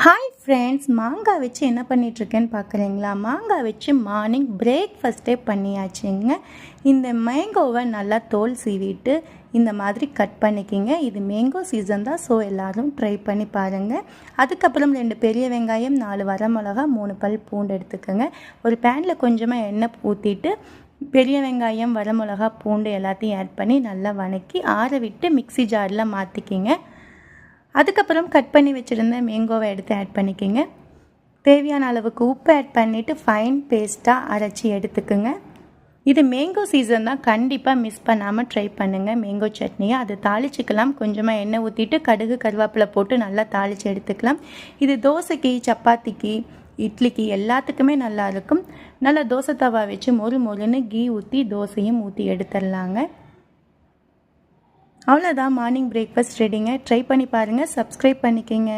Hi friends, மாங்காய் வச்சு என்ன பண்ணிகிட்ருக்கேன்னு பார்க்குறீங்களா? மாங்காய் வச்சு மார்னிங் பிரேக்ஃபாஸ்ட்டே பண்ணியாச்சுங்க. இந்த மேங்கோவை நல்லா தோல் சீவிட்டு இந்த மாதிரி கட் பண்ணிக்கிங்க. இது மேங்கோ சீசன் தான், ஸோ எல்லோரும் ட்ரை பண்ணி பாருங்கள். அதுக்கப்புறம் 2 பெரிய வெங்காயம், 4 வரமிளகா, 3 பல் பூண்டு எடுத்துக்கோங்க. ஒரு பேனில் கொஞ்சமாக எண்ணெய் ஊற்றிட்டு பெரிய வெங்காயம், வரமிளகா, பூண்டு எல்லாத்தையும் ஆட் பண்ணி நல்லா வதக்கி ஆற விட்டு மிக்ஸி ஜாரில் மாற்றிக்கிங்க. அதுக்கப்புறம் கட் பண்ணி வச்சுருந்த மேங்கோவை எடுத்து ஆட் பண்ணிக்கோங்க. தேவையான அளவுக்கு உப்பு ஆட் பண்ணிவிட்டு ஃபைன் பேஸ்ட்டாக அரைச்சி எடுத்துக்குங்க. இது மேங்கோ சீசன் தான், கண்டிப்பாக மிஸ் பண்ணாமல் ட்ரை பண்ணுங்கள் மேங்கோ சட்னியை. அது தாளிச்சிக்கலாம். கொஞ்சமாக எண்ணெய் ஊற்றிட்டு கடுகு கருவேப்பிலை போட்டு நல்லா தாளித்து எடுத்துக்கலாம். இது தோசைக்கு, சப்பாத்திக்கு, இட்லிக்கு எல்லாத்துக்குமே நல்லாயிருக்கும். நல்லா தோசை தவா வச்சு மொறுன்னு கீ ஊற்றி தோசையும் ஊற்றி எடுத்துடலாங்க. அவ்வளோதான், மார்னிங் பிரேக்ஃபாஸ்ட் ரெடிங்க. ட்ரை பண்ணி பாருங்கள். சப்ஸ்கிரைப் பண்ணிக்கோங்க.